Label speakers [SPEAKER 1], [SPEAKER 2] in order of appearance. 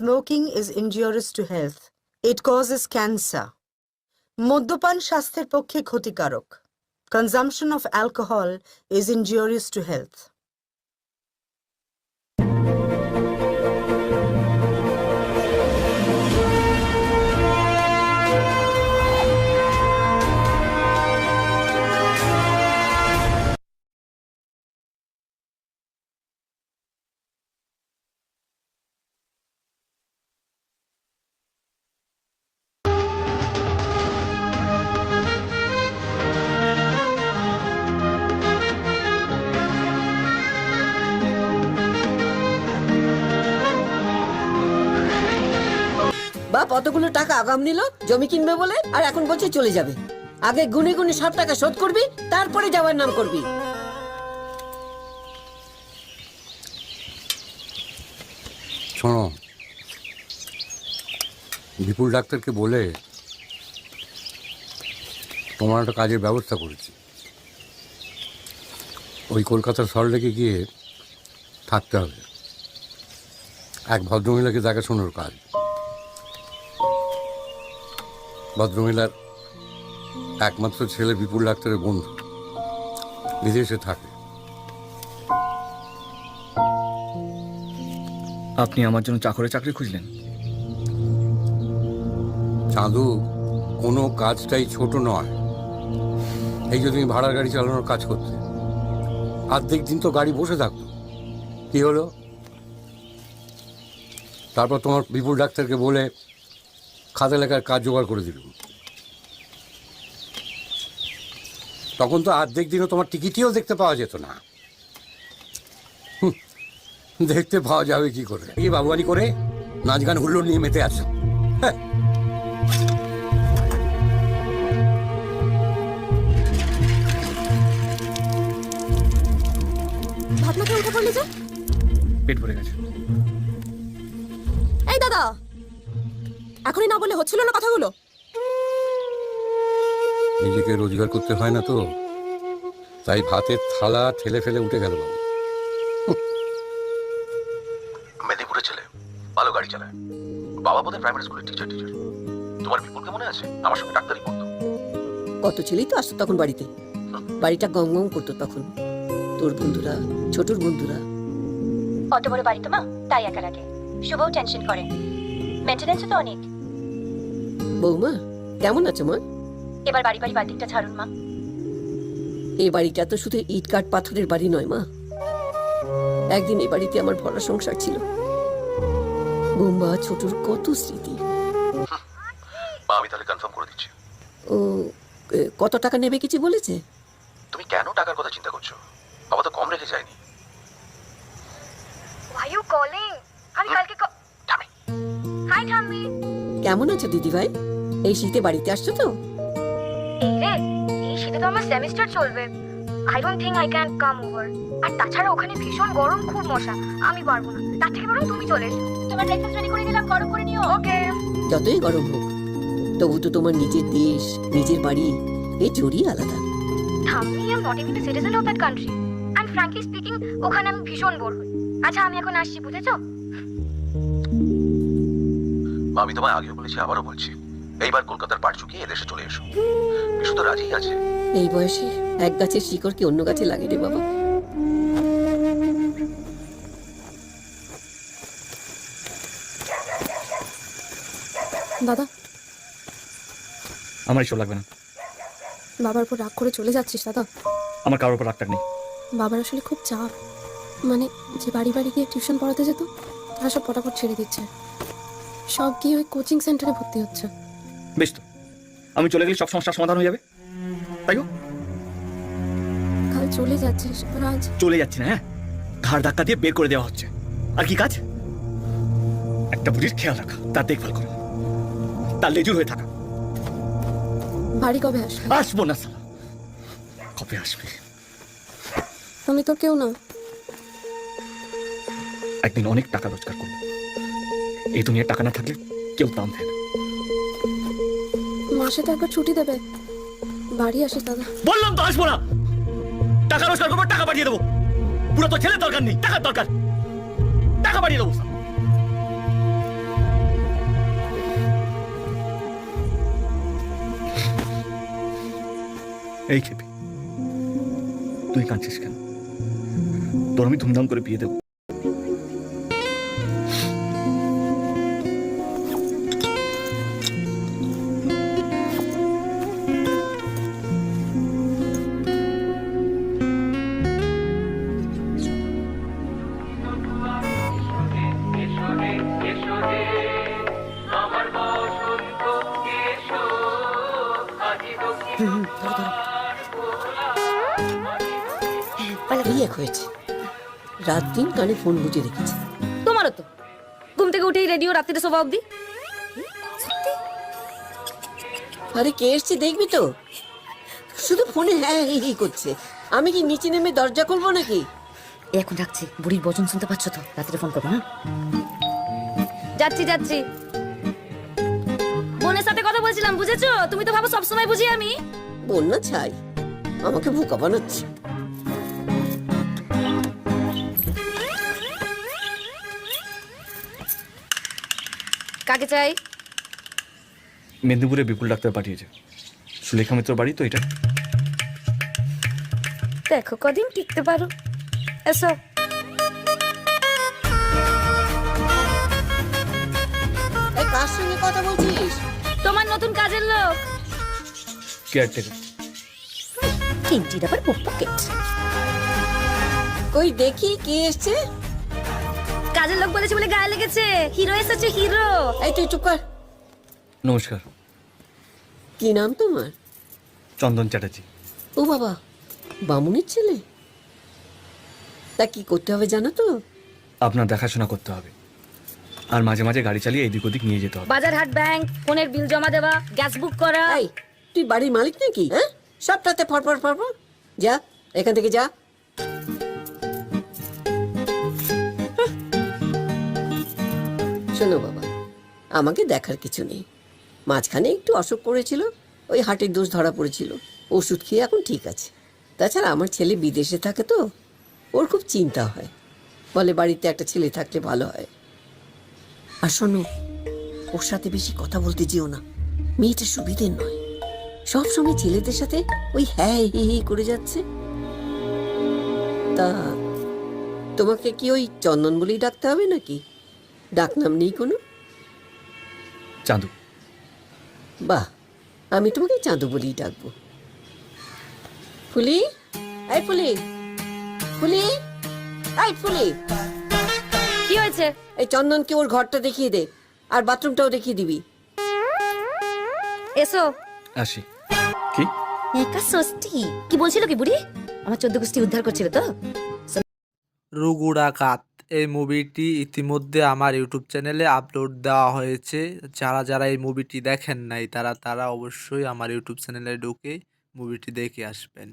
[SPEAKER 1] smoking is injurious to health. It causes cancer. মদ্যপান স্বাস্থ্যের পক্ষে ক্ষতিকারক. Consumption of alcohol is injurious to health.
[SPEAKER 2] বাপ অতগুলো টাকা আগাম নিল জমি কিনবে বলে, আর এখন বলছে চলে যাবে। আগে গুনে গুনে সব টাকা শোধ করবি, তারপরে যাওয়ার নাম করবি।
[SPEAKER 3] শোনো, বিপুল ডাক্তারকে বলে তোমার একটা কাজের ব্যবস্থা করেছি। ওই কলকাতার সল্টলেকে গিয়ে থাকতে হবে, এক ভদ্রমহিলাকে দেখাশোনার কাজ। ভদ্রমহিলার একমাত্র ছেলে বিপুল ডাক্তারের বন্ধু, বিদেশে থাকে।
[SPEAKER 4] আপনি আমার জন্য চাকরে চাকরি খুঁজলেন?
[SPEAKER 3] চাঁদু, কোনো কাজটাই ছোট নয়। এই যে তুমি ভাড়ার গাড়ি চালানোর কাজ করতে, অর্ধেক দিন তো গাড়ি বসে থাকতো, কি হলো? তারপর তোমার বিপুল ডাক্তারকে বলে খাতা লেখার কাজ জোগাড় করে দিল। তখন তো অর্ধেক দিনও তোমার টিকিটিও দেখতে পাওয়া যেত না। দেখতে পাওয়া যাবে কি করে? এই বাবুয়ানি করে নাচ গান হুল্লোড় নিয়ে মেতে আছো।
[SPEAKER 5] ভাবনাকে উঠে পড়লি যে?
[SPEAKER 4] পেট ভরে গেছে।
[SPEAKER 5] এই দাদা, এখনই না বললে হচ্ছিল না কথাগুলো?
[SPEAKER 3] নিজেকে রোজগার করতে হয় না তো, তাই ভাতের থালা ঠেলে ফেলে উঠে গেল। বাবু
[SPEAKER 6] মেদিনীপুরের ছেলে, ভালো গাড়ি চালায়। বাবা বোধহয় প্রাইমারি স্কুলের টিচার। তোমার বিপুলকে মনে আছে? আমার সঙ্গে ডাক্তারি পড়তো।
[SPEAKER 2] কত ছেলেই তো আসতো তখন বাড়িতে, বাড়িটা গম গম করতো তখন। তোর বন্ধুরা, ছোটর বন্ধুরা।
[SPEAKER 7] অত বড় বাড়ি তো মা, তাই একা লাগে। শুভও টেনশন করে, মেইনটেনেন্সও তো অনেক।
[SPEAKER 2] বৌমা কেমন আছো মা?
[SPEAKER 7] এবার বাড়ি বাড়ি বাদিকটা ছাড়ুন মা।
[SPEAKER 2] এই বাড়িটা তো শুধু ইট কাঠ পাথরের বাড়ি নয় মা। একদিন এই বাড়িতে আমার ভরা সংসার ছিল। বোম্বা ছোটর কত স্মৃতি।
[SPEAKER 6] মা, আমি তাহলে কনফার্ম করে দিচ্ছি।
[SPEAKER 2] ও কত টাকা নেবে কিছু বলেছে?
[SPEAKER 6] তুমি কেন টাকার কথা চিন্তা করছো? বাবা তো কম রেখে যায়নি।
[SPEAKER 5] Why you calling? আমি কালকে
[SPEAKER 6] ঠামি।
[SPEAKER 5] হাই ঠাম্মি।
[SPEAKER 2] কেমন আছো দিদি ভাই? এই শীতে বাড়িতে আসছো তো?
[SPEAKER 5] এই রে, এই শীতে তো আমার সেমিস্টার চলবে। I don't think I can come over. আর তাছাড়া ওখানে ভীষণ গরম, খুব মশা, আমি পারবো না। তার থেকে বরং তুমি চলে এসো।
[SPEAKER 7] তোমার ব্রেকফাস্ট রেডি করে দিলাম, গরম করে নিও।
[SPEAKER 5] ওকে।
[SPEAKER 2] যতই গরম হোক, তবু তো তোমার নিজের দেশ, নিজের বাড়ি, এই জোরই আলাদা।
[SPEAKER 5] ঠাম্মি, I am not even a citizen of that country. And frankly speaking, ওখানে আমি ভীষণ বোর হই। আচ্ছা, আমি এখন আসছি, বুঝেছো?
[SPEAKER 6] মা, আমি তোমায় আগেও বলেছি, আবারও বলছি, এইবার কলকাতার পাট চুকিয়ে এদেশে চলে এসো। বিশু তো রাজিই আছে।
[SPEAKER 2] এই বয়সে এক গাছের শিকড় কি অন্য গাছে লাগে রে বাবা?
[SPEAKER 5] দাদা,
[SPEAKER 4] আমার এসব লাগবে না।
[SPEAKER 5] বাবার উপর রাগ করে চলে যাচ্ছিস দাদা?
[SPEAKER 4] আমার কারোর উপর রাগটাক নেই।
[SPEAKER 5] বাবার আসলে খুব চাপ। মানে যে বাড়ি বাড়ি গিয়ে টিউশন পড়াতে যেত, তারা সব পটাপট ছেড়ে দিচ্ছে। সব গিয়ে ওই কোচিং সেন্টারে ভর্তি হচ্ছে।
[SPEAKER 4] বেশ তো, আমি চলে গেলে সব সমস্যার সমাধান হয়ে যাবে, তাই তো?
[SPEAKER 5] কাল চলে যাচ্ছিস, রাজ?
[SPEAKER 4] চলে যাচ্ছি না, হ্যাঁ, ঘাড় ধাক্কা দিয়ে বের করে দেওয়া হচ্ছে। আর কি কাজ? একটা বুড়ির খেয়াল রাখা, তার দেখভাল করা, তার লেজুর হয়ে থাকা।
[SPEAKER 5] বাড়ি কবে আসবে?
[SPEAKER 4] আসবো না সালা। কবে আসবে?
[SPEAKER 5] আমি তো কেউ না।
[SPEAKER 4] একদিন অনেক টাকা রোজগার করবো। এই দুনিয়ার টাকা না থাকলে কেউ দাম দেয় না।
[SPEAKER 5] মাসে তো একবার ছুটি দেবে, বাড়ি আসিস দাদা।
[SPEAKER 4] বললাম তো আসবো না। টাকা রোজগার করবো, টাকা পাঠিয়ে দেবো। পুরো তো ছেলের দরকার নেই, টাকার দরকার। টাকা পাঠিয়ে দেবো। এই খেপি, তুই কাঁদছিস কেন? তোর আমি ধুমধাম করে বিয়ে দেবো।
[SPEAKER 2] এই এক হয়েছে, রাত দিন কানে ফোন গুজে রেখেছে।
[SPEAKER 5] তোমারও তো ঘুম থেকে উঠেই রেডিও, রাত্রিতে শোভা অবধি।
[SPEAKER 2] আরে কে এসছে দেখবি তো, শুধু ফোনে হ্যাঁ হি হি করছে। আমি কি নিচে নেমে দরজা খুলবো নাকি?
[SPEAKER 8] এখন রাখছি, বুড়ির বচন শুনতে পাচ্ছ তো, রাত্রে ফোন করবো। হ্যাঁ,
[SPEAKER 5] যাচ্ছি যাচ্ছি। বোনের সাথে কথা বলছিলাম, বুঝেছো? তুমি তো ভাবো সবসময় বুঝি আমি।
[SPEAKER 2] বন্যা ছাই, আমাকে বোকা বানাচ্ছে।
[SPEAKER 5] কাকে চাই?
[SPEAKER 4] মেদিনীপুরে বিপুল ডাক্তার পাঠিয়েছে। সুলেখা মিত্র বাড়ি তো এটা।
[SPEAKER 5] দেখো কদিন টিকতে পারো। এসো।
[SPEAKER 2] এই কার সঙ্গে কথা বলছিস?
[SPEAKER 5] তোমার নতুন কাজের লোক।
[SPEAKER 4] কেয়ারটেকার।
[SPEAKER 8] তিনটি ডাবার পকেট।
[SPEAKER 2] কই দেখি কে এসছে।
[SPEAKER 5] কাজের লোক বলেছে বলে গায়ে লেগেছে। হিরো এসেছে, হিরো।
[SPEAKER 2] এই তুই চুপ কর।
[SPEAKER 4] নমস্কার।
[SPEAKER 2] কি নাম তোমার?
[SPEAKER 4] চন্দন চ্যাটার্জি।
[SPEAKER 2] ও বাবা, বামুনের ছেলে। তা কি করতে হবে জানো তো?
[SPEAKER 4] আপনার দেখাশোনা করতে হবে, আর মাঝে মাঝে গাড়ি চালিয়ে এদিক ওদিক নিয়ে যেতে হবে।
[SPEAKER 5] বাজার হাট, ব্যাংক, ফোনের বিল জমা দেওয়া, গ্যাস বুক করা।
[SPEAKER 2] এই তুই বাড়ির মালিক নাকি? হ্যাঁ, সবটাতে ফরফর ফরফর। যা এখান থেকে যা। শোনো বাবা, আমাকে দেখার কিছু নেই। মাঝখানে একটু অসুখ করেছিল, ওই হার্টের দোষ ধরা পড়েছিল, ওষুধ খেয়ে এখন ঠিক আছে। তাছাড়া আমার ছেলে বিদেশে থাকে তো, ওর খুব চিন্তা হয়, বলে বাড়িতে একটা ছেলে থাকলে ভালো হয়। আর শোনো, ওর সাথে বেশি কথা বলতে যেও না, মেয়েটা সুবিধের নয়, সব সময় ছেলেদের সাথে ওই হ্যাঁ হি হি করে যাচ্ছে। তা তোমাকে কি ওই চন্দন বলেই ডাকতে হবে নাকি? ডাকনাম নেই কোনো?
[SPEAKER 4] চাঁদু।
[SPEAKER 2] বাহ, আমি তোমাকে চাঁদু বলেই ডাকবো। ফুলি, এই ফুলি, ফুলি, এই ফুলি।
[SPEAKER 5] কি হয়েছে?
[SPEAKER 2] এই চন্দনকে ওর ঘরটা দেখিয়ে দে, আর বাথরুমটাও দেখিয়ে দিবি।
[SPEAKER 5] এসো।
[SPEAKER 4] আসি। কি?
[SPEAKER 8] একা ষষ্ঠী কি বলছিল কি বুড়ি? আমার 14 গোষ্ঠী উদ্ধার করছিল তো।
[SPEAKER 9] রঘু ডাকাত এই মুভিটি ইতিমধ্যে আমার ইউটিউব চ্যানেলে আপলোড দেওয়া হয়েছে। যারা যারা এই মুভিটি দেখেন নাই তারা অবশ্যই আমার ইউটিউব চ্যানেলে ঢুকে মুভিটি দেখে আসবেন।